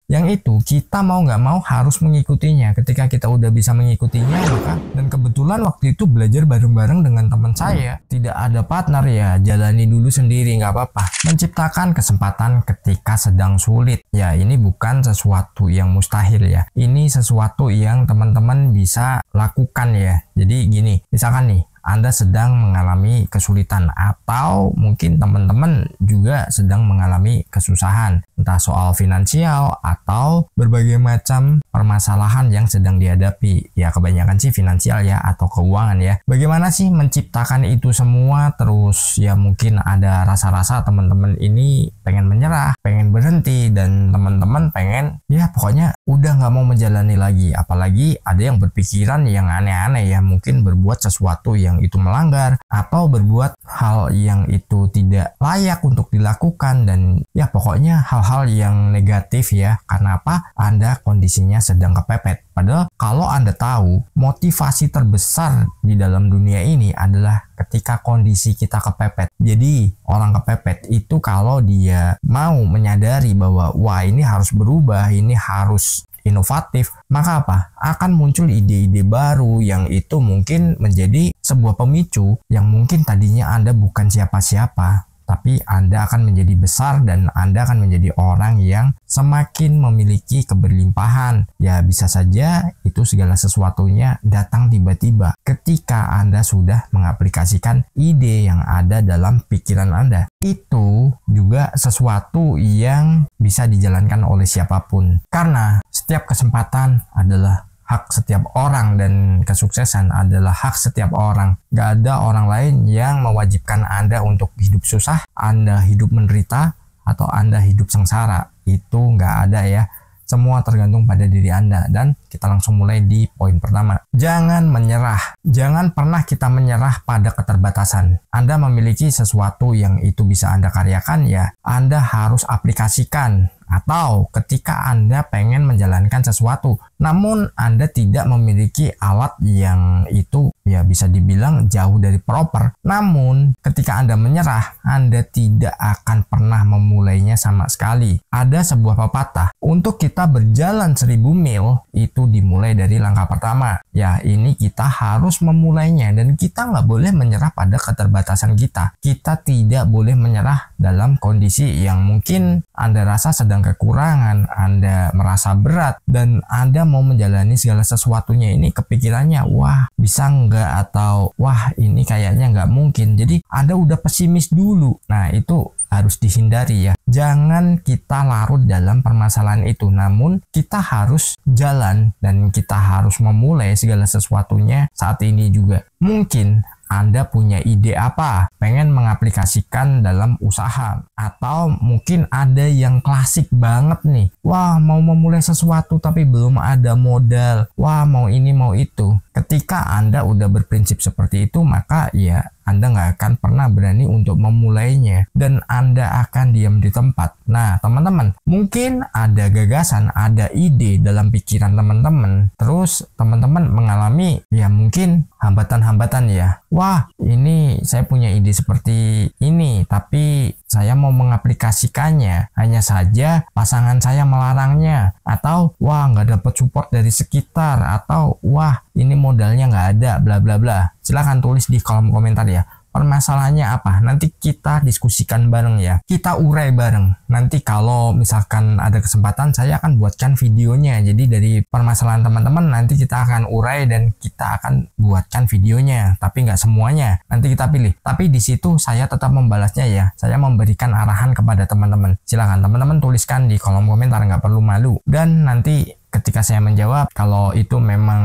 yang itu kita mau nggak mau harus mengikutinya. Ketika kita udah bisa mengikutinya, maka dan kebetulan waktu itu belajar bareng-bareng dengan teman saya, tidak ada partner ya, jalani dulu sendiri nggak apa-apa. Menciptakan kesempatan ketika sedang sulit, ya ini bukan sesuatu yang mustahil ya, ini sesuatu yang teman-teman bisa lakukan ya. Jadi gini, misalkan nih Anda sedang mengalami kesulitan atau mungkin teman-teman juga sedang mengalami kesusahan, entah soal finansial atau berbagai macam permasalahan yang sedang dihadapi. Ya kebanyakan sih finansial ya atau keuangan ya. Bagaimana sih menciptakan itu semua? Terus ya mungkin ada rasa-rasa teman-teman ini pengen menyerah, pengen berhenti, dan teman-teman pengen ya pokoknya udah nggak mau menjalani lagi. Apalagi ada yang berpikiran yang aneh-aneh ya, mungkin berbuat sesuatu yang itu melanggar atau berbuat hal yang itu tidak layak untuk dilakukan, dan ya pokoknya hal-hal yang negatif ya. Karena apa? Anda kondisinya sedang kepepet. Padahal kalau Anda tahu motivasi terbesar di dalam dunia ini adalah ketika kondisi kita kepepet. Jadi orang kepepet itu kalau dia mau menyadari bahwa wah ini harus berubah, ini harus inovatif, maka apa? Akan muncul ide-ide baru yang itu mungkin menjadi sebuah pemicu yang mungkin tadinya Anda bukan siapa-siapa, tapi Anda akan menjadi besar dan Anda akan menjadi orang yang semakin memiliki keberlimpahan. Ya bisa saja itu segala sesuatunya datang tiba-tiba ketika Anda sudah mengaplikasikan ide yang ada dalam pikiran Anda. Itu juga sesuatu yang bisa dijalankan oleh siapapun. Karena setiap kesempatan adalah hak setiap orang dan kesuksesan adalah hak setiap orang. Gak ada orang lain yang mewajibkan Anda untuk hidup susah, Anda hidup menderita, atau Anda hidup sengsara. Itu gak ada ya. Semua tergantung pada diri Anda. Dan kita langsung mulai di poin pertama. Jangan menyerah. Jangan pernah kita menyerah pada keterbatasan. Anda memiliki sesuatu yang itu bisa Anda karyakan ya, Anda harus aplikasikan. Atau ketika Anda pengen menjalankan sesuatu, namun Anda tidak memiliki alat yang itu ya bisa dibilang jauh dari proper. Namun ketika Anda menyerah, Anda tidak akan pernah memulainya sama sekali. Ada sebuah pepatah, untuk kita berjalan 1000 mil, itu dimulai dari langkah pertama. Ya ini kita harus memulainya dan kita nggak boleh menyerah pada keterbatasan kita. Kita tidak boleh menyerah dalam kondisi yang mungkin Anda rasa sedang kekurangan, Anda merasa berat, dan Anda mau menjalani segala sesuatunya ini kepikirannya, wah bisa nggak, atau wah ini kayaknya nggak mungkin. Jadi Anda udah pesimis dulu. Nah itu harus dihindari ya. Jangan kita larut dalam permasalahan itu, namun kita harus jalan dan kita harus memulai segala sesuatunya saat ini juga. Mungkin Anda punya ide apa, pengen mengaplikasikan dalam usaha, atau mungkin ada yang klasik banget nih, wah mau memulai sesuatu tapi belum ada modal, wah mau ini mau itu. Ketika Anda udah berprinsip seperti itu, maka ya Anda nggak akan pernah berani untuk memulainya dan Anda akan diam di tempat. Nah teman-teman, mungkin ada gagasan, ada ide dalam pikiran teman-teman, terus teman-teman mengalami ya mungkin hambatan-hambatan ya. Wah ini saya punya ide seperti ini, tapi saya mau mengaplikasikannya, hanya saja pasangan saya melarangnya, atau wah nggak dapat support dari sekitar, atau wah ini modalnya nggak ada, bla bla bla. Silahkan tulis di kolom komentar ya. Permasalahannya apa? Nanti kita diskusikan bareng ya. Kita urai bareng. Nanti kalau misalkan ada kesempatan, saya akan buatkan videonya. Jadi dari permasalahan teman-teman nanti kita akan urai dan kita akan buatkan videonya. Tapi nggak semuanya. Nanti kita pilih. Tapi di situ saya tetap membalasnya ya. Saya memberikan arahan kepada teman-teman. Silakan teman-teman tuliskan di kolom komentar, nggak perlu malu. Dan nanti ketika saya menjawab, kalau itu memang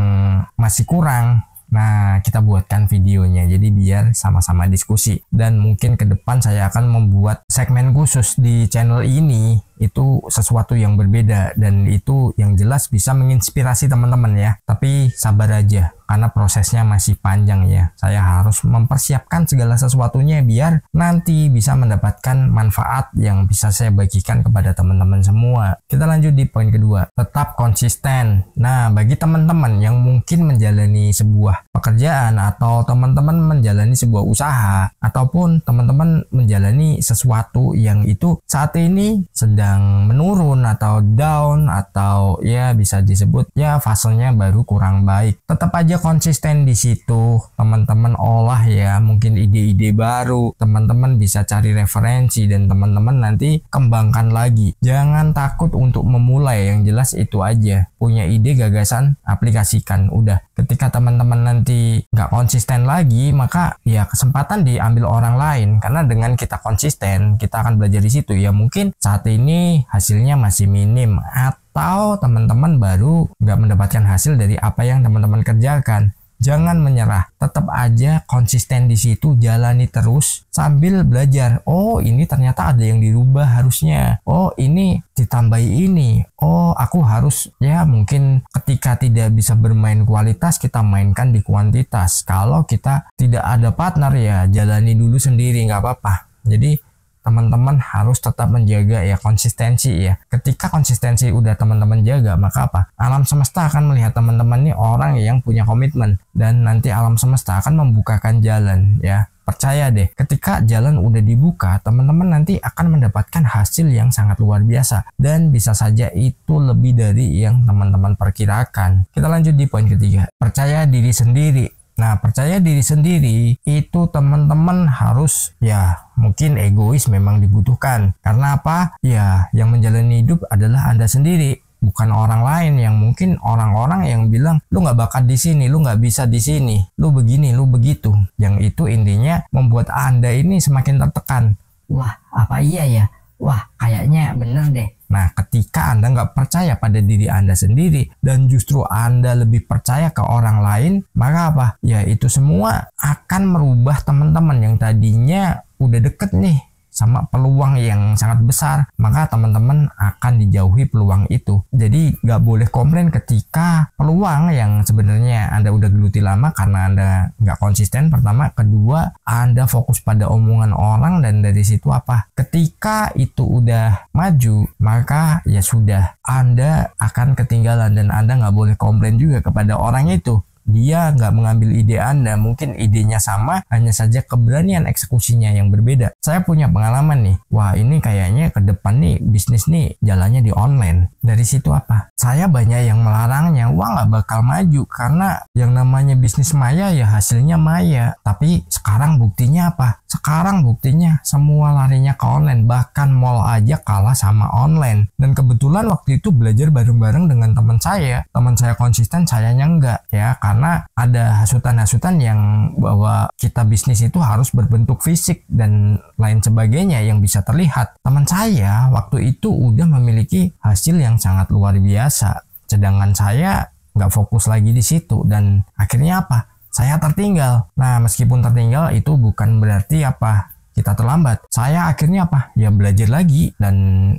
masih kurang, nah kita buatkan videonya, jadi biar sama-sama diskusi. Dan mungkin ke depan saya akan membuat segmen khusus di channel ini, itu sesuatu yang berbeda dan itu yang jelas bisa menginspirasi teman-teman ya. Tapi sabar aja karena prosesnya masih panjang ya. Saya harus mempersiapkan segala sesuatunya biar nanti bisa mendapatkan manfaat yang bisa saya bagikan kepada teman-teman semua. Kita lanjut di poin kedua, tetap konsisten. Nah bagi teman-teman yang mungkin menjalani sebuah pekerjaan, atau teman-teman menjalani sebuah usaha, ataupun teman-teman menjalani sesuatu yang itu saat ini sedang sedang menurun atau down, atau ya bisa disebut ya fasenya baru kurang baik. Tetap aja konsisten di situ, teman-teman olah ya, mungkin ide-ide baru, teman-teman bisa cari referensi dan teman-teman nanti kembangkan lagi. Jangan takut untuk memulai, yang jelas itu aja. Punya ide, gagasan, aplikasikan. Udah, ketika teman-teman nanti nggak konsisten lagi, maka ya kesempatan diambil orang lain. Karena dengan kita konsisten, kita akan belajar di situ. Ya mungkin saat ini hasilnya masih minim, atau teman-teman baru nggak mendapatkan hasil dari apa yang teman-teman kerjakan. Jangan menyerah, tetap aja konsisten di situ, jalani terus sambil belajar. Oh, ini ternyata ada yang dirubah harusnya. Oh, ini ditambahi ini. Oh, aku harus ya mungkin ketika tidak bisa bermain kualitas, kita mainkan di kuantitas. Kalau kita tidak ada partner ya jalani dulu sendiri, nggak apa-apa. Jadi teman-teman harus tetap menjaga ya konsistensi ya. Ketika konsistensi udah teman-teman jaga, maka apa? Alam semesta akan melihat teman-teman ini orang yang punya komitmen, dan nanti alam semesta akan membukakan jalan ya. Percaya deh, ketika jalan udah dibuka, teman-teman nanti akan mendapatkan hasil yang sangat luar biasa, dan bisa saja itu lebih dari yang teman-teman perkirakan. Kita lanjut di poin ketiga, percaya diri sendiri. Nah, percaya diri sendiri itu teman-teman harus ya mungkin egois memang dibutuhkan. Karena apa? Ya, yang menjalani hidup adalah Anda sendiri, bukan orang lain yang mungkin orang-orang yang bilang lu nggak bakat di sini, lu nggak bisa di sini, lu begini, lu begitu. Yang itu intinya membuat Anda ini semakin tertekan. Wah, apa iya ya? Wah, kayaknya bener deh. Nah, ketika Anda nggak percaya pada diri Anda sendiri dan justru Anda lebih percaya ke orang lain, maka apa? Ya itu semua akan merubah teman-teman yang tadinya udah deket nih sama peluang yang sangat besar, maka teman-teman akan dijauhi peluang itu. Jadi nggak boleh komplain ketika peluang yang sebenarnya Anda udah geluti lama karena Anda nggak konsisten. Pertama, kedua, Anda fokus pada omongan orang, dan dari situ apa? Ketika itu udah maju, maka ya sudah, Anda akan ketinggalan, dan Anda nggak boleh komplain juga kepada orang itu. Dia nggak mengambil ide Anda, mungkin idenya sama, hanya saja keberanian eksekusinya yang berbeda. Saya punya pengalaman nih, wah ini kayaknya ke depan nih bisnis nih jalannya di online. Dari situ apa? Saya banyak yang melarangnya, wah nggak bakal maju karena yang namanya bisnis maya ya hasilnya maya. Tapi sekarang buktinya apa? Sekarang buktinya semua larinya ke online, bahkan mall aja kalah sama online. Dan kebetulan waktu itu belajar bareng-bareng dengan teman saya konsisten, sayanya enggak ya, karena ada hasutan-hasutan yang bahwa kita bisnis itu harus berbentuk fisik dan lain sebagainya yang bisa terlihat. Teman saya waktu itu udah memiliki hasil yang sangat luar biasa, sedangkan saya nggak fokus lagi di situ, dan akhirnya apa? Saya tertinggal. Nah, meskipun tertinggal itu bukan berarti apa? Kita terlambat. Saya akhirnya apa? Ya belajar lagi, dan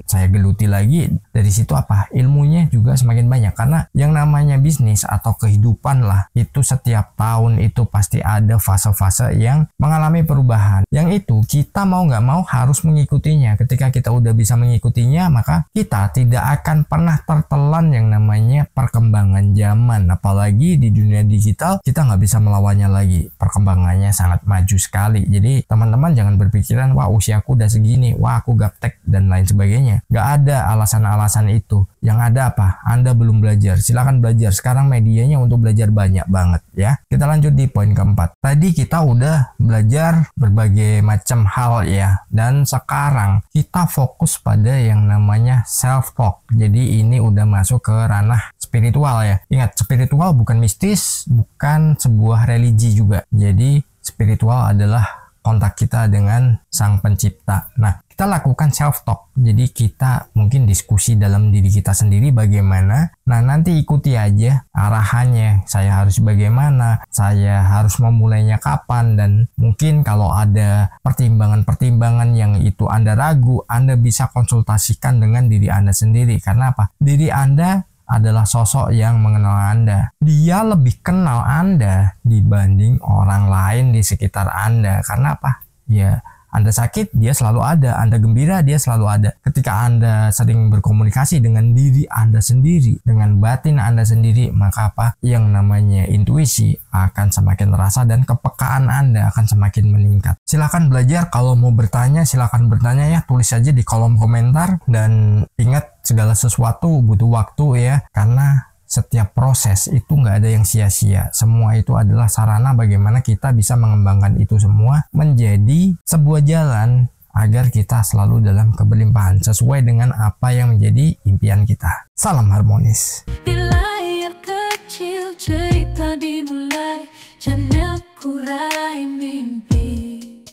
saya geluti lagi. Dari situ apa? Ilmunya juga semakin banyak, karena yang namanya bisnis atau kehidupan lah, itu setiap tahun itu pasti ada fase-fase yang mengalami perubahan. Yang itu kita mau nggak mau harus mengikutinya. Ketika kita udah bisa mengikutinya, maka kita tidak akan pernah tertelan yang namanya perkembangan zaman. Apalagi di dunia digital, kita nggak bisa melawannya lagi. Perkembangannya sangat maju sekali. Jadi teman-teman jangan berpikiran, wah usiaku udah segini, wah aku gaptek dan lain sebagainya. Gak ada alasan-alasan itu. Yang ada apa? Anda belum belajar. Silakan belajar. Sekarang medianya untuk belajar banyak banget ya. Kita lanjut di poin keempat. Tadi kita udah belajar berbagai macam hal ya. Dan sekarang kita fokus pada yang namanya self-talk. Jadi ini udah masuk ke ranah spiritual ya. Ingat, spiritual bukan mistis, bukan sebuah religi juga. Jadi spiritual adalah kontak kita dengan sang pencipta. Nah, kita lakukan self-talk. Jadi kita mungkin diskusi dalam diri kita sendiri bagaimana. Nah, nanti ikuti aja arahannya. Saya harus bagaimana, saya harus memulainya kapan, dan mungkin kalau ada pertimbangan-pertimbangan yang itu Anda ragu, Anda bisa konsultasikan dengan diri Anda sendiri. Karena apa? Diri Anda adalah sosok yang mengenal Anda. Dia lebih kenal Anda dibanding orang lain di sekitar Anda. Karena apa? Ya, Anda sakit, dia selalu ada. Anda gembira, dia selalu ada. Ketika Anda sering berkomunikasi dengan diri Anda sendiri, dengan batin Anda sendiri, maka apa? Yang namanya intuisi akan semakin terasa dan kepekaan Anda akan semakin meningkat. Silakan belajar, kalau mau bertanya silakan bertanya ya, tulis aja di kolom komentar, dan ingat segala sesuatu butuh waktu ya, karena setiap proses itu nggak ada yang sia-sia. Semua itu adalah sarana bagaimana kita bisa mengembangkan itu semua menjadi sebuah jalan agar kita selalu dalam keberlimpahan sesuai dengan apa yang menjadi impian kita. Salam harmonis. Di layar kecil cerita dimulai, channel Kurai Mimpi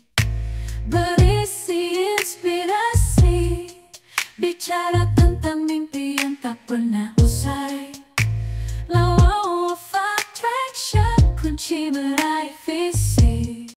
berisi inspirasi, bicara tentang mimpi yang tak pernah usai. Law of attraction, kunci meraih